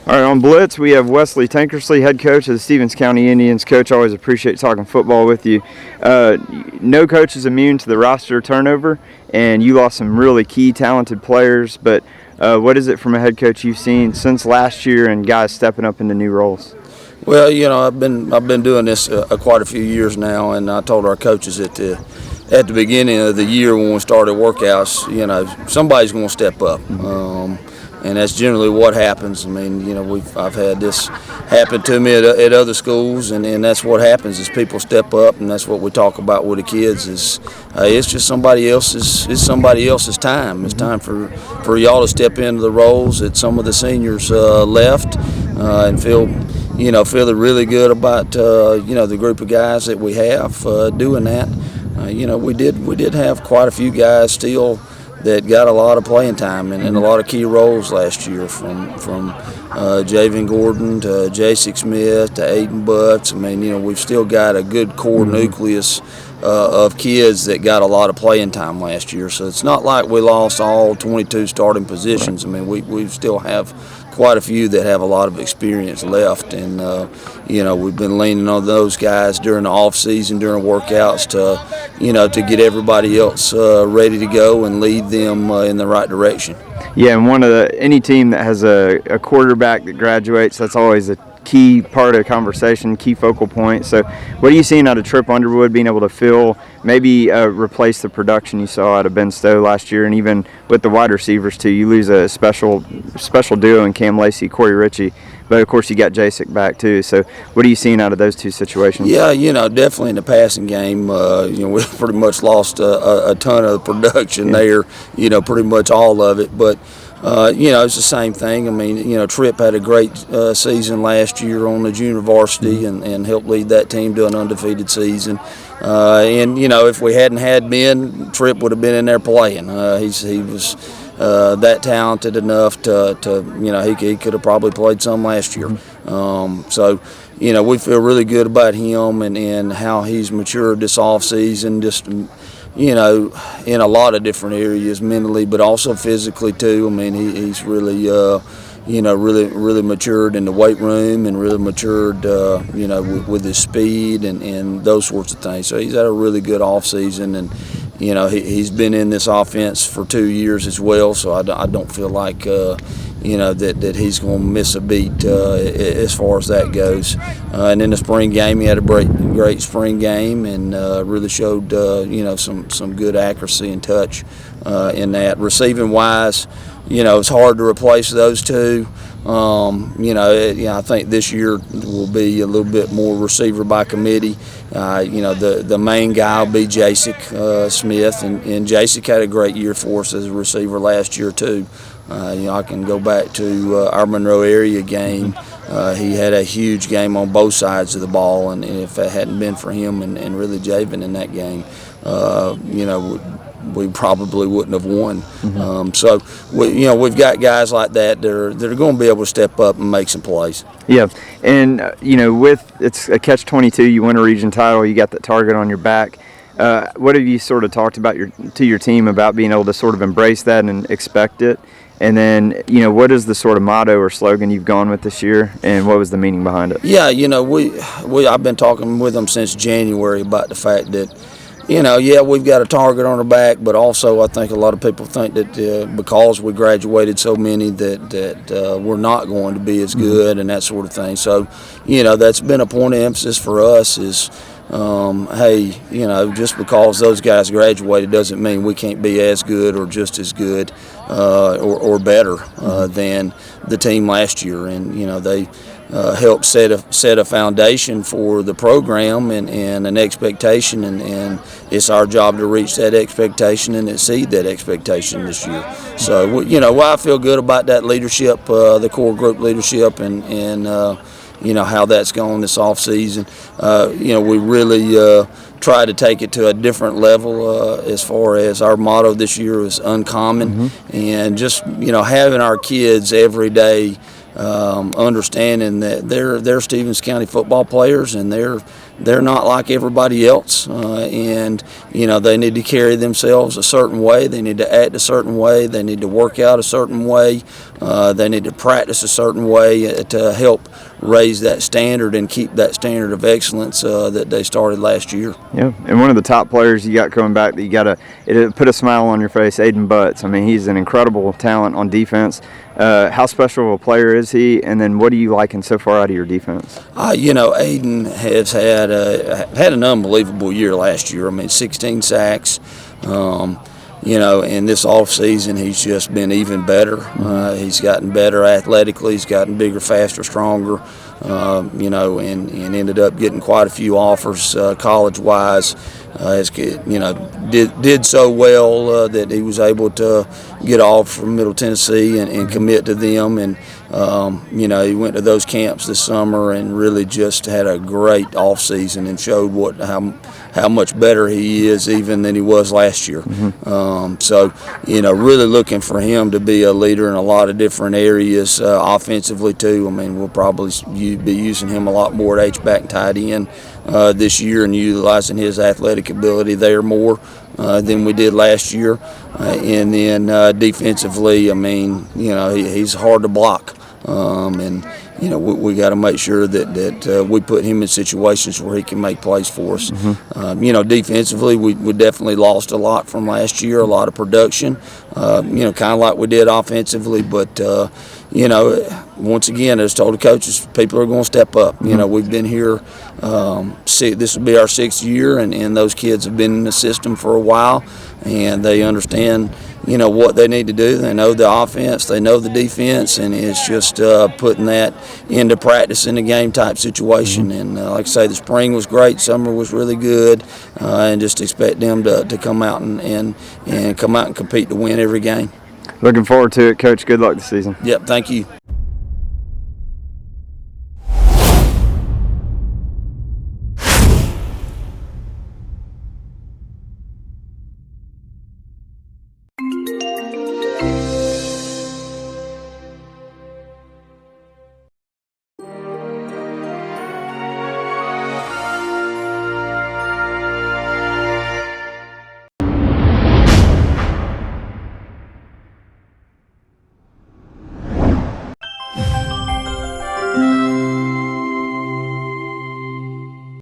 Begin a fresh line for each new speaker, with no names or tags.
All right, on Blitz, we have Wesley Tankersley, head coach of the Stevens County Indians. Coach, always appreciate talking football with you. No coach is immune to the roster turnover, and you lost some really key, talented players. But what is it from a head coach you've seen since last year and guys stepping up into new roles?
Well, I've been doing this quite a few years now, and I told our coaches at the beginning of the year when we started workouts, somebody's going to step up. And that's generally what happens. I mean, I've had this happen to me at other schools, and that's what happens is people step up, and that's what we talk about with the kids. It's just somebody else's time. It's time for y'all to step into the roles that some of the seniors left, and feel really good about the group of guys that we have doing that. We did have quite a few guys still that got a lot of playing time and a lot of key roles last year, from Javen Gordon to J6 Smith to Aiden Butts. I mean, we've still got a good core nucleus of kids that got a lot of playing time last year. So it's not like we lost all 22 starting positions. I mean, we still have quite a few that have a lot of experience left, and we've been leaning on those guys during the off season, during workouts, to get everybody else ready to go and lead them in the right direction.
Yeah, and any team that has a quarterback that graduates, that's always a key part of the conversation, key focal point. So what are you seeing out of Trip Underwood being able to fill, maybe replace the production you saw out of Ben Stowe last year, and even with the wide receivers too? You lose a special duo in Cam Lacey, Corey Ritchie, but of course you got Jacek back too. So what are you seeing out of those two situations?
Yeah, definitely in the passing game, we pretty much lost a ton of production there, pretty much all of it, but it's the same thing. I mean, Tripp had a great season last year on the junior varsity and helped lead that team to an undefeated season. If we hadn't had Ben, Tripp would have been in there playing. He was that talented enough to he could have probably played some last year. So we feel really good about him and how he's matured this offseason, just in a lot of different areas, mentally, but also physically too. I mean, he's really, really matured in the weight room and really matured, with his speed and those sorts of things. So he's had a really good off season, and he's been in this offense for 2 years as well. So I don't feel like that he's going to miss a beat as far as that goes. And in the spring game, he had a great spring game and really showed some good accuracy and touch in that. Receiving wise, it's hard to replace those two. I think this year will be a little bit more receiver by committee. The main guy will be Jacek Smith, and Jacek had a great year for us as a receiver last year too. I can go back to our Monroe area game. He had a huge game on both sides of the ball, and if it hadn't been for him and really Javen in that game, we probably wouldn't have won. So we've got guys like that that are going to be able to step up and make some plays.
Yeah, and it's a catch-22. You win a region title, you got that target on your back. What have you sort of talked about to your team about being able to sort of embrace that and expect it? And then, what is the sort of motto or slogan you've gone with this year, and what was the meaning behind it?
Yeah, I've been talking with them since January about the fact that, we've got a target on our back, but also I think a lot of people think that because we graduated so many that we're not going to be as good and that sort of thing. So, that's been a point of emphasis for us is, hey, just because those guys graduated doesn't mean we can't be as good or just as good or better than the team last year. And, they helped set a foundation for the program and an expectation, and it's our job to reach that expectation and exceed that expectation this year. So, I feel good about that leadership, the core group leadership, and how that's going this off season. We really try to take it to a different level as far as our motto this year is uncommon, and just having our kids every day understanding that they're Stevens County football players and they're they're not like everybody else, and they need to carry themselves a certain way. They need to act a certain way. They need to work out a certain way. They need to practice a certain way to help raise that standard and keep that standard of excellence that they started last year.
Yeah, and one of the top players you got coming back that it put a smile on your face, Aiden Butts. I mean, he's an incredible talent on defense. How special of a player is he? And then what are you liking so far out of your defense?
Aiden has had an unbelievable year last year. I mean, 16 sacks. In this offseason, he's just been even better. He's gotten better athletically. He's gotten bigger, faster, stronger, and ended up getting quite a few offers college-wise. Did so well that he was able to get off from Middle Tennessee and commit to them. And, he went to those camps this summer and really just had a great offseason and showed how much better he is even than he was last year. Really looking for him to be a leader in a lot of different areas offensively too. I mean, we'll probably be using him a lot more at H-back and tight end this year and utilizing his athletic ability there more than we did last year. And then defensively, I mean, he's hard to block. We got to make sure that we put him in situations where he can make plays for us. Defensively, we definitely lost a lot from last year, a lot of production, kind of like we did offensively. But, once again, as told the coaches, people are going to step up. We've been here, this will be our 6th year, and those kids have been in the system for a while, and they understand what they need to do. They know the offense, they know the defense, and it's just putting that into practice in a game type situation. And like I say, the spring was great, summer was really good, and just expect them to come out and come out and compete to win every game.
Looking forward to it, Coach. Good luck this season.
Yep, thank you.